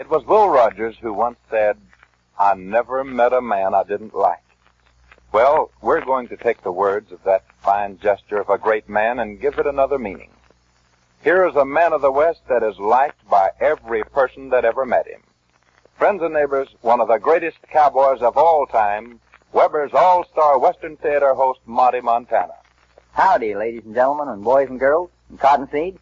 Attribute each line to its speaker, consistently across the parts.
Speaker 1: It was Will Rogers who once said, "I never met a man I didn't like." Well, we're going to take the words of that fine gesture of a great man and give it another meaning. Here is a man of the West that is liked by every person that ever met him. Friends and neighbors, one of the greatest cowboys of all time, Weber's all-star Western Theater host, Monty Montana.
Speaker 2: Howdy, ladies and gentlemen, and boys and girls, and cottonseed.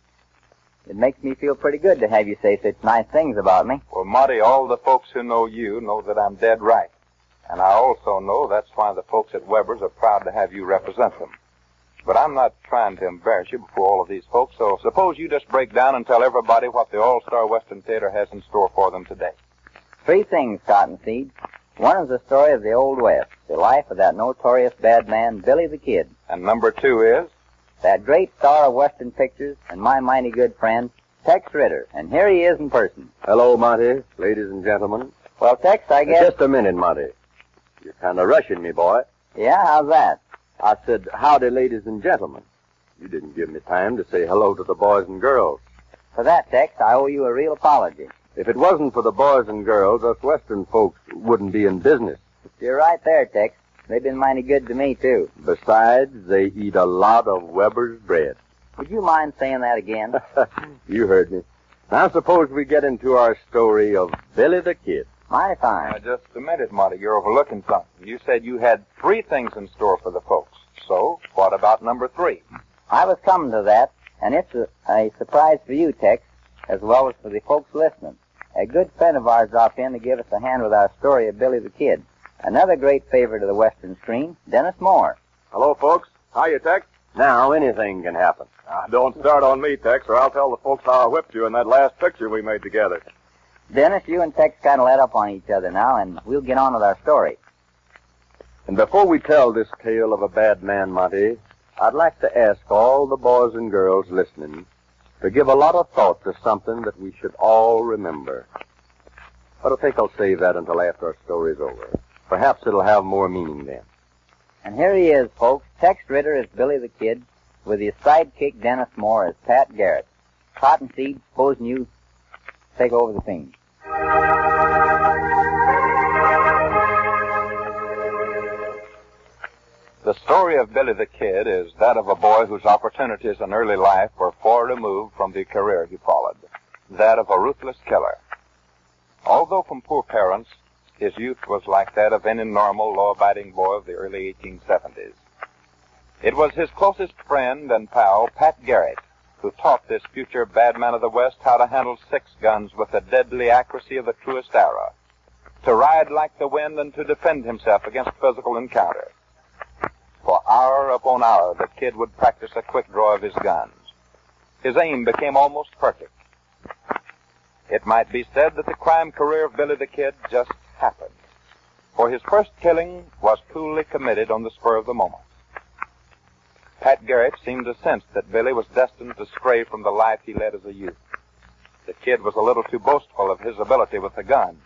Speaker 2: It makes me feel pretty good to have you say such nice things about me.
Speaker 1: Well, Monty, all the folks who know you know that I'm dead right. And I also know that's why the folks at Weber's are proud to have you represent them. But I'm not trying to embarrass you before all of these folks, so suppose you just break down and tell everybody what the All-Star Western Theater has in store for them today.
Speaker 2: 3 things, cottonseed. One is the story of the Old West, the life of that notorious bad man, Billy the Kid.
Speaker 1: And number 2 is?
Speaker 2: That great star of Western pictures and my mighty good friend, Tex Ritter. And here he is in person.
Speaker 3: Hello, Monty, ladies and gentlemen.
Speaker 2: Well, Tex, I guess...
Speaker 3: Just a minute, Monty. You're kind of rushing me, boy.
Speaker 2: Yeah, how's that?
Speaker 3: I said, howdy, ladies and gentlemen. You didn't give me time to say hello to the boys and girls.
Speaker 2: For that, Tex, I owe you a real apology.
Speaker 3: If it wasn't for the boys and girls, us Western folks wouldn't be in business.
Speaker 2: You're right there, Tex. They've been mighty good to me, too.
Speaker 3: Besides, they eat a lot of Weber's bread.
Speaker 2: Would you mind saying that again?
Speaker 3: You heard me. Now suppose we get into our story of Billy the Kid.
Speaker 2: Mighty fine.
Speaker 1: Now, just a minute, Monty. You're overlooking something. You said you had 3 things in store for the folks. So, what about number 3?
Speaker 2: I was coming to that, and it's a surprise for you, Tex, as well as for the folks listening. A good friend of ours dropped in to give us a hand with our story of Billy the Kid. Another great favorite of the Western screen, Dennis Moore.
Speaker 4: Hello, folks. How you, Tex?
Speaker 3: Now, anything can happen.
Speaker 4: Don't start on me, Tex, or I'll tell the folks how I whipped you in that last picture we made together.
Speaker 2: Dennis, you and Tex kind of let up on each other now, and we'll get on with our story.
Speaker 3: And before we tell this tale of a bad man, Monty, I'd like to ask all the boys and girls listening to give a lot of thought to something that we should all remember. But I think I'll save that until after our story's over. Perhaps it'll have more meaning then.
Speaker 2: And here he is, folks. Tex Ritter as Billy the Kid, with his sidekick Dennis Moore as Pat Garrett. Cottonseed, supposing you take over the theme.
Speaker 1: The story of Billy the Kid is that of a boy whose opportunities in early life were far removed from the career he followed, that of a ruthless killer. Although from poor parents, his youth was like that of any normal, law-abiding boy of the early 1870s. It was his closest friend and pal, Pat Garrett, who taught this future bad man of the West how to handle 6 guns with the deadly accuracy of the truest arrow, to ride like the wind and to defend himself against physical encounter. For hour upon hour, the kid would practice a quick draw of his guns. His aim became almost perfect. It might be said that the crime career of Billy the Kid just happened, for his first killing was coolly committed on the spur of the moment. Pat Garrett seemed to sense that Billy was destined to stray from the life he led as a youth. The kid was a little too boastful of his ability with the gun.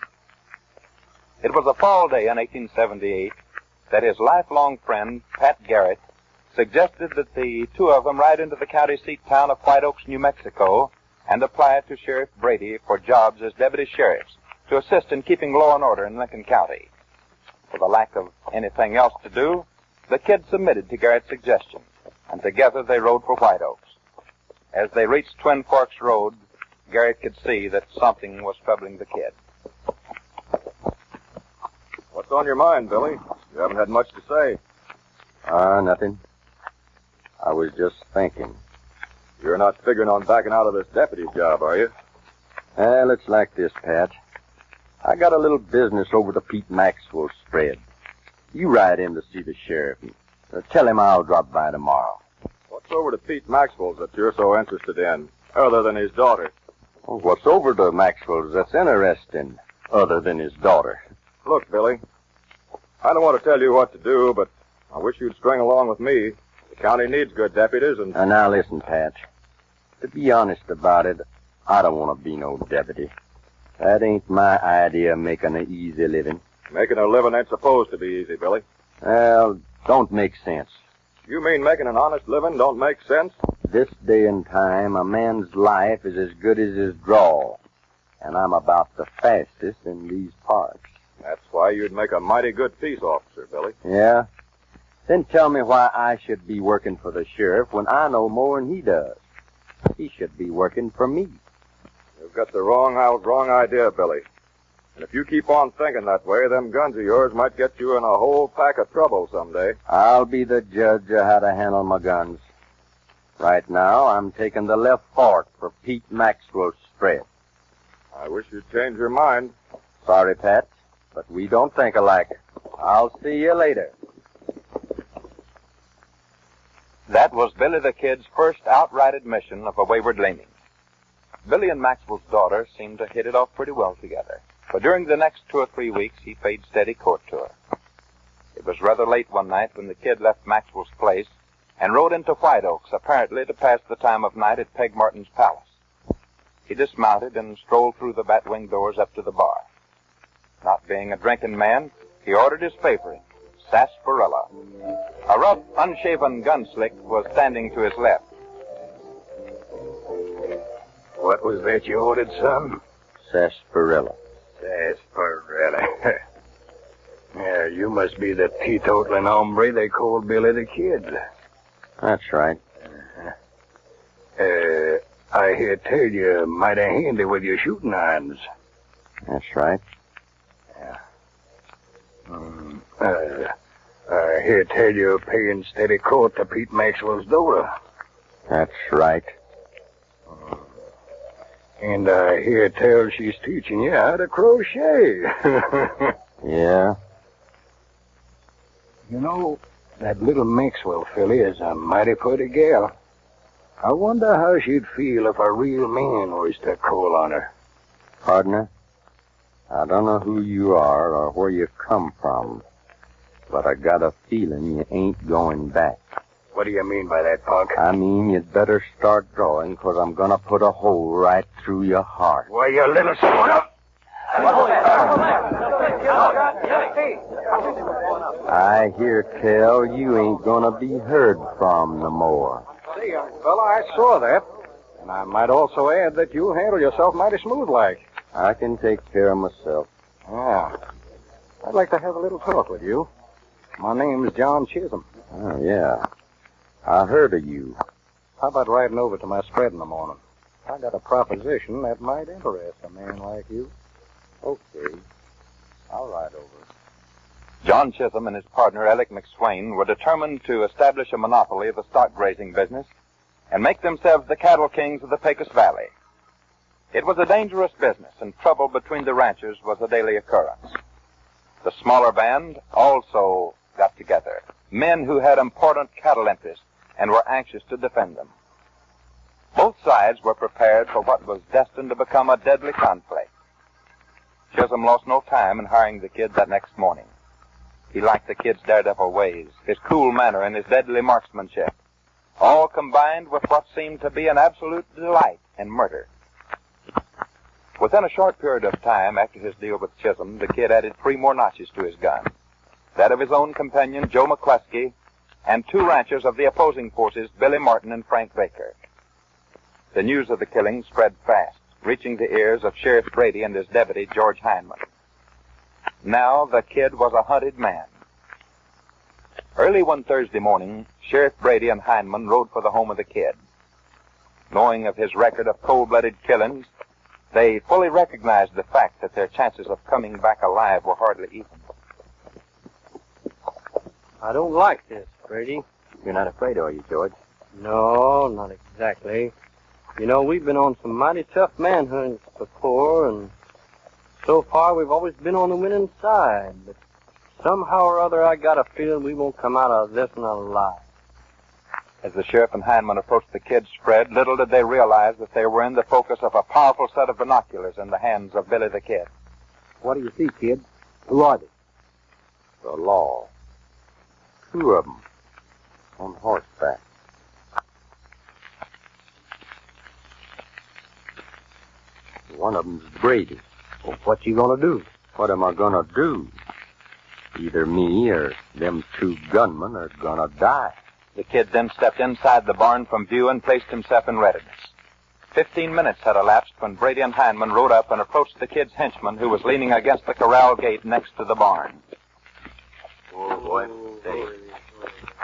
Speaker 1: It was a fall day in 1878 that his lifelong friend, Pat Garrett, suggested that the 2 of them ride into the county seat town of White Oaks, New Mexico, and apply to Sheriff Brady for jobs as deputy sheriffs to assist in keeping law and order in Lincoln County. For the lack of anything else to do, the kid submitted to Garrett's suggestion, and together they rode for White Oaks. As they reached Twin Forks Road, Garrett could see that something was troubling the kid.
Speaker 4: What's on your mind, Billy? You haven't had much to say.
Speaker 3: Nothing. I was just thinking.
Speaker 4: You're not figuring on backing out of this deputy job, are you?
Speaker 3: Well, it's like this, Pat. I got a little business over to Pete Maxwell's spread. You ride in to see the sheriff and tell him I'll drop by tomorrow.
Speaker 4: What's over to Pete Maxwell's that you're so interested in, other than his daughter?
Speaker 3: Well, what's over to Maxwell's that's interesting, other than his daughter?
Speaker 4: Look, Billy, I don't want to tell you what to do, but I wish you'd string along with me. The county needs good deputies, and...
Speaker 3: Now listen, Pat. To be honest about it, I don't want to be no deputy. That ain't my idea of making an easy living.
Speaker 4: Making a living ain't supposed to be easy, Billy.
Speaker 3: Well, don't make sense.
Speaker 4: You mean making an honest living don't make sense?
Speaker 3: This day and time, a man's life is as good as his draw. and I'm about the fastest in these parts.
Speaker 4: That's why you'd make a mighty good peace officer, Billy.
Speaker 3: Yeah? Then tell me why I should be working for the sheriff when I know more than he does. He should be working for me.
Speaker 4: You've got the wrong idea, Billy. And if you keep on thinking that way, them guns of yours might get you in a whole pack of trouble someday.
Speaker 3: I'll be the judge of how to handle my guns. Right now, I'm taking the left fork for Pete Maxwell's spread.
Speaker 4: I wish you'd change your mind.
Speaker 3: Sorry, Pat, but we don't think alike. I'll see you later.
Speaker 1: That was Billy the Kid's first outright admission of a wayward leaning. Billy and Maxwell's daughter seemed to hit it off pretty well together. But during the next 2 or 3 weeks, he paid steady court to her. It was rather late one night when the Kid left Maxwell's place and rode into White Oaks, apparently to pass the time of night at Peg Martin's palace. He dismounted and strolled through the batwing doors up to the bar. Not being a drinking man, he ordered his favorite, sarsaparilla. A rough, unshaven gunslick was standing to his left.
Speaker 5: What was that you ordered, son?
Speaker 3: Sarsaparilla.
Speaker 5: Sarsaparilla. Yeah, you must be the teetotaling hombre they called Billy the Kid.
Speaker 3: That's right.
Speaker 5: I hear tell you mighty handy with your shooting irons.
Speaker 3: That's right.
Speaker 5: Yeah. I hear tell you paying steady court to Pete Maxwell's daughter.
Speaker 3: That's right.
Speaker 5: And I hear tell she's teaching you how to crochet.
Speaker 3: Yeah?
Speaker 5: You know, that little Maxwell filly is a mighty pretty gal. I wonder how she'd feel if a real man was to call on her.
Speaker 3: Partner, I don't know who you are or where you come from, but I got a feeling you ain't going back.
Speaker 5: What do you mean by that, punk?
Speaker 3: I mean, you'd better start drawing, 'cause I'm gonna put a hole right through your heart.
Speaker 5: Why, you little son of...
Speaker 3: I hear tell you ain't gonna be heard from no more.
Speaker 5: Say, young fella, I saw that. And I might also add that you handle yourself mighty smooth-like.
Speaker 3: I can take care of myself.
Speaker 5: Yeah. I'd like to have a little talk with you. My name's John Chisholm.
Speaker 3: Oh, yeah. I heard of you.
Speaker 5: How about riding over to my spread in the morning? I got a proposition that might interest a man like you.
Speaker 3: Okay. I'll ride over.
Speaker 1: John Chisholm and his partner, Alec McSwain, were determined to establish a monopoly of the stock grazing business and make themselves the cattle kings of the Pecos Valley. It was a dangerous business, and trouble between the ranchers was a daily occurrence. The smaller band also got together, men who had important cattle interests and were anxious to defend them. Both sides were prepared for what was destined to become a deadly conflict. Chisholm lost no time in hiring the Kid that next morning. He liked the Kid's daredevil ways, his cool manner, and his deadly marksmanship, all combined with what seemed to be an absolute delight in murder. Within a short period of time after his deal with Chisholm, the Kid added 3 more notches to his gun, that of his own companion, Joe McCluskey, and 2 ranchers of the opposing forces, Billy Martin and Frank Baker. The news of the killing spread fast, reaching the ears of Sheriff Brady and his deputy, George Heineman. Now the Kid was a hunted man. Early one Thursday morning, Sheriff Brady and Heineman rode for the home of the Kid. Knowing of his record of cold-blooded killings, they fully recognized the fact that their chances of coming back alive were hardly even.
Speaker 6: I don't like this, Brady.
Speaker 3: You're not afraid, are you, George?
Speaker 6: No, not exactly. You know, we've been on some mighty tough manhunts before, and so far we've always been on the winning side. But somehow or other, I got a feeling we won't come out of this one alive.
Speaker 1: As the sheriff and Heineman approached the Kid's spread, little did they realize that they were in the focus of a powerful set of binoculars in the hands of Billy the Kid.
Speaker 6: What do you see, Kid? Who are they?
Speaker 3: The law. 2 of them. On horseback. One of them's Brady.
Speaker 6: Well, what you gonna do?
Speaker 3: What am I gonna do? Either me or them 2 gunmen are gonna die.
Speaker 1: The Kid then stepped inside the barn from view and placed himself in readiness. 15 minutes had elapsed when Brady and Heineman rode up and approached the kid's henchman, who was leaning against the corral gate next to the barn.
Speaker 3: Oh, boy. Steady.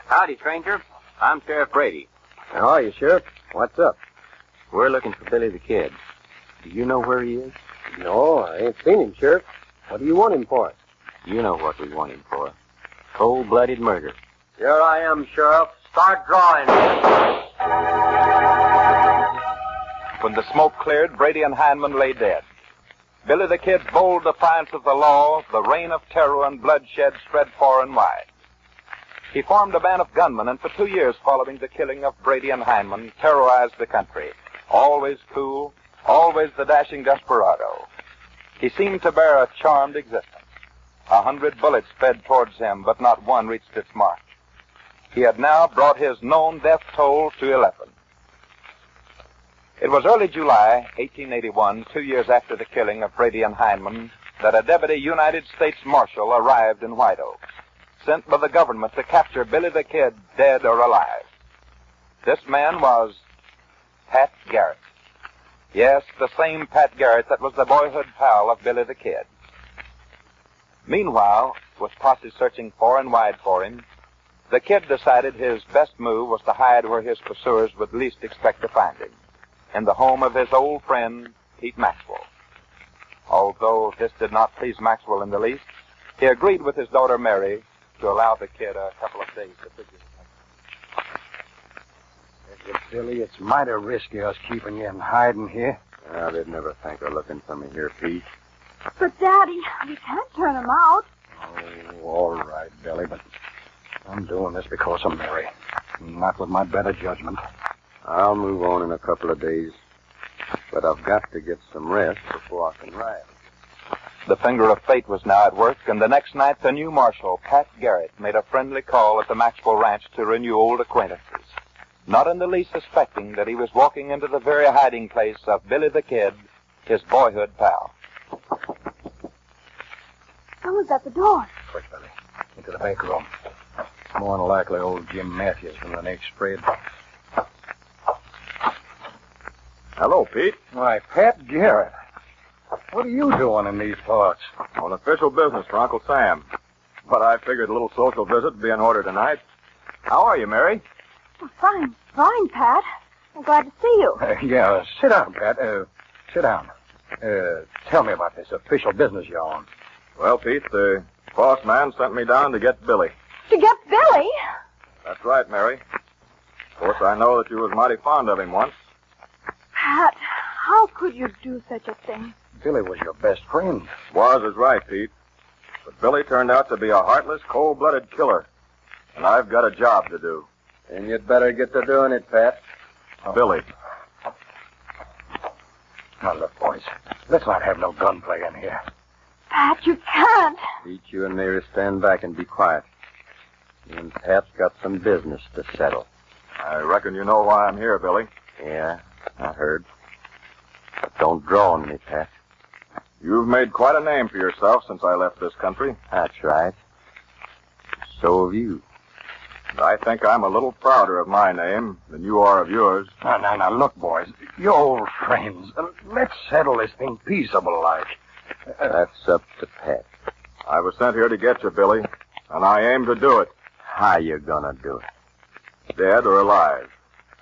Speaker 3: Howdy, stranger. I'm Sheriff Brady.
Speaker 5: How are you, Sheriff? What's up?
Speaker 3: We're looking for Billy the Kid. Do you know where he is?
Speaker 5: No, I ain't seen him, Sheriff. What do you want him for?
Speaker 3: You know what we want him for. Cold-blooded murder.
Speaker 5: Here I am, Sheriff. Start drawing.
Speaker 1: When the smoke cleared, Brady and Heineman lay dead. Billy the Kid's bold defiance of the law, the reign of terror and bloodshed spread far and wide. He formed a band of gunmen, and for 2 years following the killing of Brady and Heineman, terrorized the country. Always cool, always the dashing desperado. He seemed to bear a charmed existence. 100 bullets sped towards him, but not one reached its mark. He had now brought his known death toll to 11. It was early July, 1881, 2 years after the killing of Brady and Heineman, that a deputy United States Marshal arrived in White Oak, sent by the government to capture Billy the Kid, dead or alive. This man was Pat Garrett. Yes, the same Pat Garrett that was the boyhood pal of Billy the Kid. Meanwhile, with posse searching far and wide for him, the Kid decided his best move was to hide where his pursuers would least expect to find him, in the home of his old friend, Pete Maxwell. Although this did not please Maxwell in the least, he agreed with his daughter Mary to allow the Kid a couple of days to figure it out.
Speaker 5: Billy, it's mighty risky us keeping you in hiding here.
Speaker 3: Well, they'd never think of looking for me here, Pete.
Speaker 7: But, Daddy, we can't turn him out.
Speaker 5: Oh, all right, Billy, but I'm doing this because of Mary, not with my better judgment.
Speaker 3: I'll move on in a couple of days, but I've got to get some rest before I can ride.
Speaker 1: The finger of fate was now at work, and the next night the new marshal, Pat Garrett, made a friendly call at the Maxwell Ranch to renew old acquaintances, not in the least suspecting that he was walking into the very hiding place of Billy the Kid, his boyhood pal.
Speaker 7: Someone's at the door.
Speaker 5: Quick, Billy, into the back room. More than likely old Jim Matthews from the next spread.
Speaker 4: Hello, Pete.
Speaker 5: Why, Pat Garrett. What are you doing in these parts?
Speaker 4: On official business for Uncle Sam. But I figured a little social visit would be in order tonight. How are you, Mary?
Speaker 7: Oh, fine, Pat. I'm glad to see you.
Speaker 5: Yeah, sit down, Pat. Sit down. Tell me about this official business you're on.
Speaker 4: Well, Pete, the boss man sent me down to get Billy.
Speaker 7: To get Billy?
Speaker 4: That's right, Mary. Of course, I know that you was mighty fond of him once.
Speaker 7: Pat, how could you do such a thing?
Speaker 5: Billy was your best friend.
Speaker 4: Was is right, Pete. But Billy turned out to be a heartless, cold-blooded killer. And I've got a job to do.
Speaker 3: And you'd better get to doing it, Pat.
Speaker 4: Billy.
Speaker 5: Now, look, boys, let's not have no gunplay in here.
Speaker 7: Pat, you can't.
Speaker 3: Pete, you and Mary stand back and be quiet. You and Pat's got some business to settle.
Speaker 4: I reckon you know why I'm here, Billy.
Speaker 3: Yeah, I heard. But don't draw on me, Pat.
Speaker 4: You've made quite a name for yourself since I left this country.
Speaker 3: That's right. So have you.
Speaker 4: I think I'm a little prouder of my name than you are of yours.
Speaker 5: Now, look, boys, you're old friends. Let's settle this thing peaceable-like.
Speaker 3: That's up to Pat.
Speaker 4: I was sent here to get you, Billy, and I aim to do it.
Speaker 3: How you gonna do it?
Speaker 4: Dead or alive.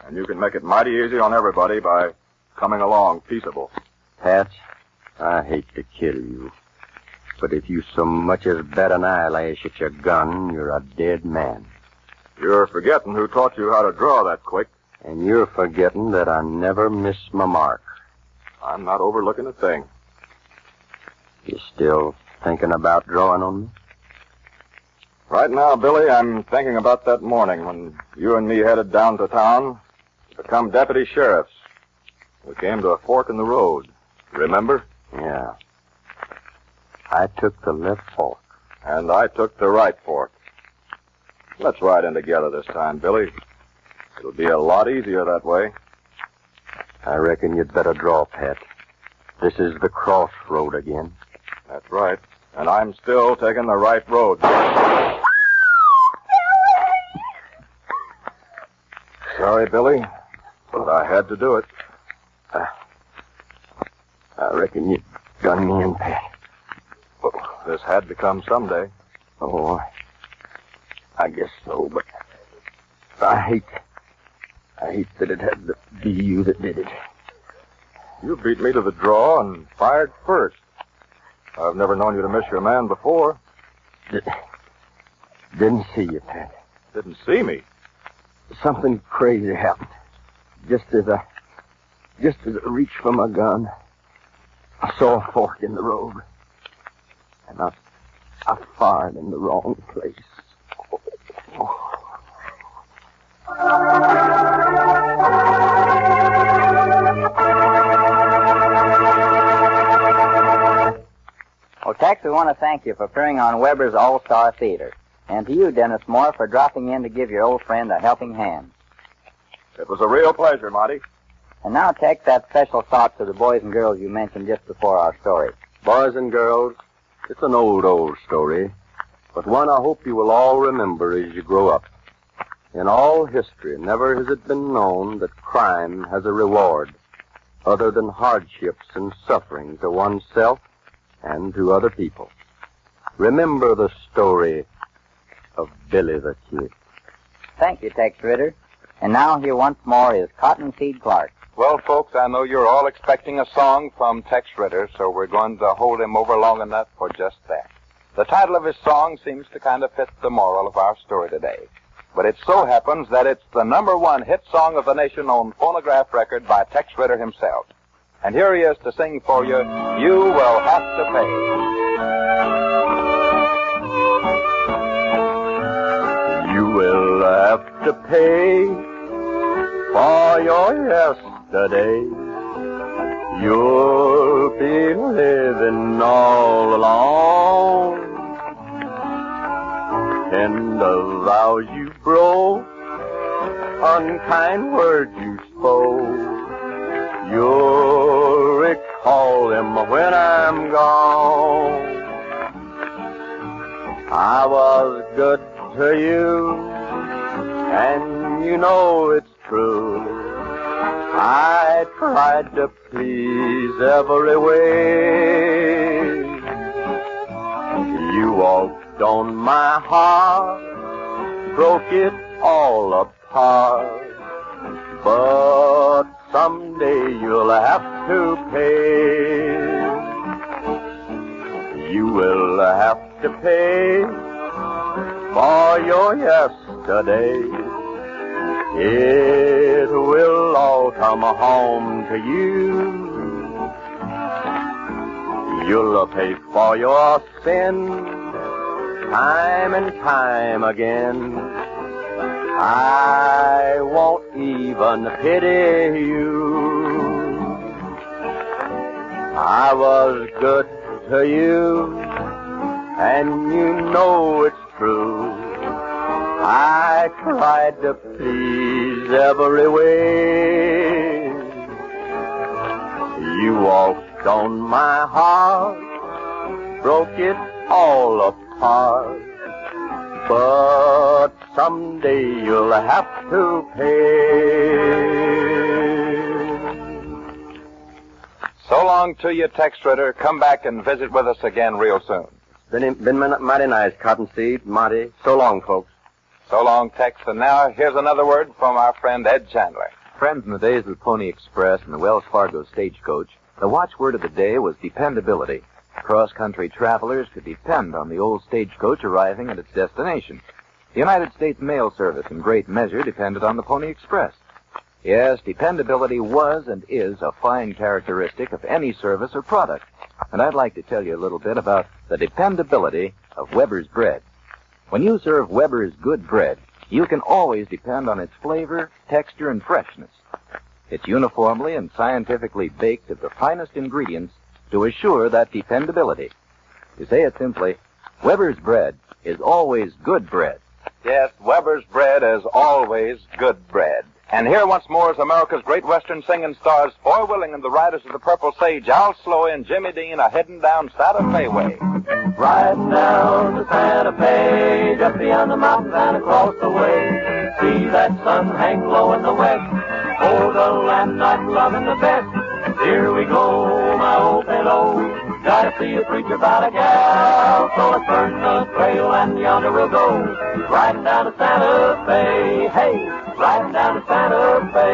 Speaker 4: And you can make it mighty easy on everybody by coming along peaceable.
Speaker 3: Pat, I hate to kill you. But if you so much as bat an eyelash at your gun, you're a dead man.
Speaker 4: You're forgetting who taught you how to draw that quick.
Speaker 3: And you're forgetting that I never miss my mark.
Speaker 4: I'm not overlooking a thing.
Speaker 3: You still thinking about drawing on me?
Speaker 4: Right now, Billy, I'm thinking about that morning when you and me headed down to town to become deputy sheriffs. We came to a fork in the road. Remember?
Speaker 3: Yeah. I took the left fork.
Speaker 4: And I took the right fork. Let's ride in together this time, Billy. It'll be a lot easier that way.
Speaker 3: I reckon you'd better draw, Pat. This is the crossroad again.
Speaker 4: That's right. And I'm still taking the right road. Sorry, Billy, but I had to do it.
Speaker 5: I reckon you done me in, Pat.
Speaker 4: This had to come someday.
Speaker 5: Oh, I guess so, but I hate that it had to be you that did it.
Speaker 4: You beat me to the draw and fired first. I've never known you to miss your man before.
Speaker 5: Didn't see you, Pat.
Speaker 4: Didn't see me.
Speaker 5: Something crazy happened. Just as I reached for my gun, I saw a fork in the road. And I fired in the wrong place.
Speaker 2: Well, Tex, we want to thank you for appearing on Weber's All-Star Theater. And to you, Dennis Moore, for dropping in to give your old friend a helping hand.
Speaker 4: It was a real pleasure, Monty.
Speaker 2: And now, Tex, that special thought to the boys and girls you mentioned just before our story.
Speaker 3: Boys and girls, it's an old story, but one I hope you will all remember as you grow up. In all history, never has it been known that crime has a reward other than hardships and suffering to oneself and to other people. Remember the story of Billy the Kid.
Speaker 2: Thank you, Tex Ritter. And now here once more is Cottonseed Clark.
Speaker 1: Well, folks, I know you're all expecting a song from Tex Ritter, so we're going to hold him over long enough for just that. The title of his song seems to kind of fit the moral of our story today. But it so happens that it's the #1 hit song of the nation on phonograph record by Tex Ritter himself. And here he is to sing for you, You Will Have to Pay.
Speaker 3: You will have to pay for your yesterday. You'll be living all alone. Tender vows you broke, unkind words you spoke. You'll recall them when I'm gone. I was good to you, and you know it's true. I tried to please every way. You walked on my heart, broke it all apart. But someday you'll have to pay. You will have to pay for your yesterday. It will all come home to you. You'll pay for your sin time and time again. I won't even pity you. I was good to you, and you know it's true. I tried to please every way. You walked on my heart, broke it all apart. But someday you'll have to pay.
Speaker 1: So long to you, Tex Ritter. Come back and visit with us again real soon.
Speaker 3: Been mighty nice, Cottonseed, Monty. So long, folks.
Speaker 1: So long, Tex. And now here's another word from our friend Ed Chandler.
Speaker 8: Friends, in the days of the Pony Express and the Wells Fargo stagecoach, the watchword of the day was dependability. Cross-country travelers could depend on the old stagecoach arriving at its destination. The United States Mail Service in great measure depended on the Pony Express. Yes, dependability was and is a fine characteristic of any service or product. And I'd like to tell you a little bit about the dependability of Weber's bread. When you serve Weber's good bread, you can always depend on its flavor, texture, and freshness. It's uniformly and scientifically baked of the finest ingredients to assure that dependability. To say it simply, Weber's bread is always good bread.
Speaker 1: Yes, Weber's bread is always good bread. And here once more is America's great Western singing stars, Foy Willing and the Riders of the Purple Sage, Al Sloey and Jimmy Dean, a-heading down Santa Fe way.
Speaker 9: Riding down the Santa Fe, just beyond the mountains and across the way. See that sun hang low in the west. Oh, the land I'm loving the best. Here we go, my old gonna see a preacher about a gal. So let's burn the trail and yonder we'll go. Riding down to Santa Fe. Hey, riding down to Santa Fe.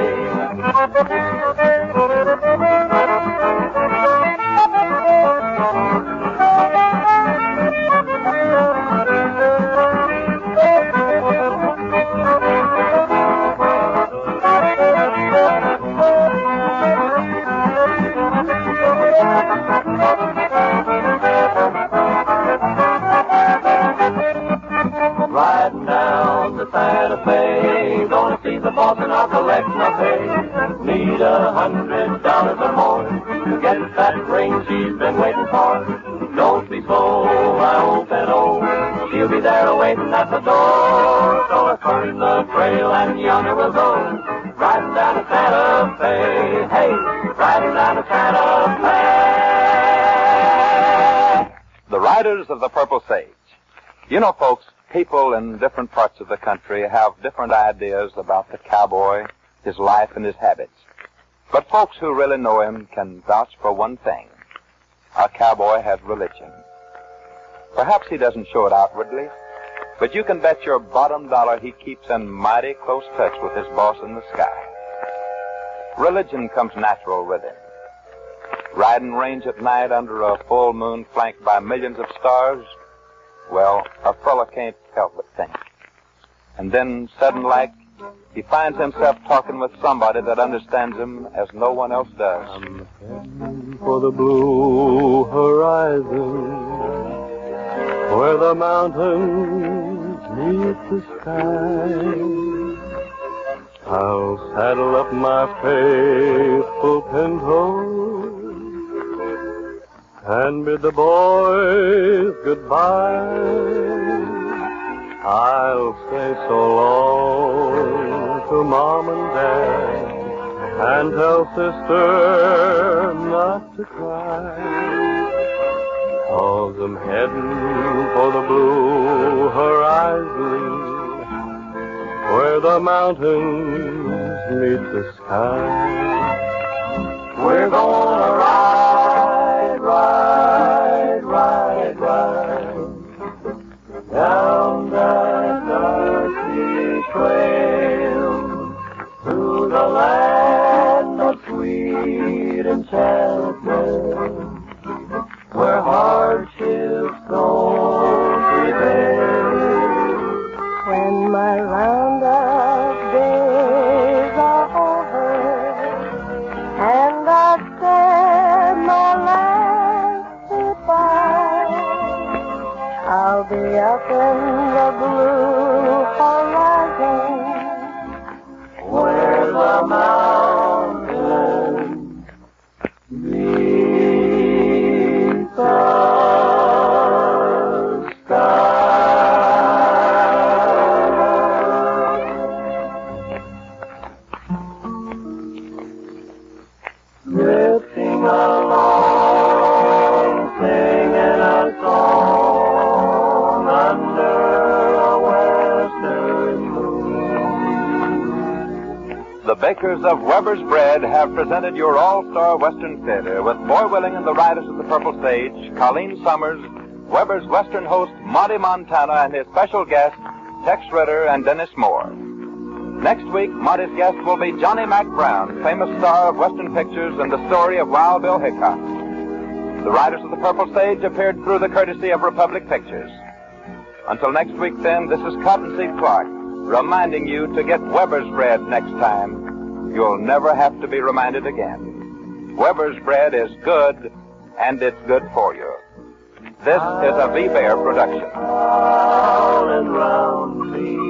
Speaker 9: Riding down to Santa Fe, gonna see the boss and I'll collect my pay. Need $100 or more to get that ring she's been waiting for. Don't be slow, I hope and oh, she'll be there waiting at the door. So let's burn the trail and yonder we'll go. Riding down to Santa Fe, hey, riding down to Santa Fe.
Speaker 1: The Riders of the Purple Sage. You know, folks, people in different parts of the country have different ideas about the cowboy, his life, and his habits. But folks who really know him can vouch for one thing. A cowboy has religion. Perhaps he doesn't show it outwardly, but you can bet your bottom dollar he keeps in mighty close touch with his boss in the sky. Religion comes natural with him. Riding range at night under a full moon flanked by millions of stars, well, a fella can't help but think. And then, sudden like, he finds himself talking with somebody that understands him as no one else does.
Speaker 9: I'm heading for the blue horizon, where the mountains meet the sky. I'll saddle up my faithful pinto and bid the boys goodbye. I'll say so long to Mom and Dad and tell Sister not to cry, 'cause I'm heading for the blue horizon, where the mountains meet the sky. We're gonna ride, ride, ride, ride down that dusty trail to the land of sweet enchantment, where hardships don't prevail.
Speaker 10: When my roundup days are over and I've said my last goodbye, I'll be up in the blue horizon,
Speaker 9: where the mountains meet the drifting along, singing a song under a western moon.
Speaker 1: The bakers of Weber's Bread have presented your all-star Western theater with Boy Willing and the Riders of the Purple Sage, Colleen Summers, Weber's Western host Monty Montana, and his special guests Tex Ritter and Dennis Moore. Next week, Monty's guest will be Johnny Mac Brown, famous star of Western pictures and the story of Wild Bill Hickok. The Riders of the Purple Sage appeared through the courtesy of Republic Pictures. Until next week, then, this is Cottonseed Clark, reminding you to get Weber's Bread next time. You'll never have to be reminded again. Weber's Bread is good, and it's good for you. This is a V-Bear production.
Speaker 9: All around me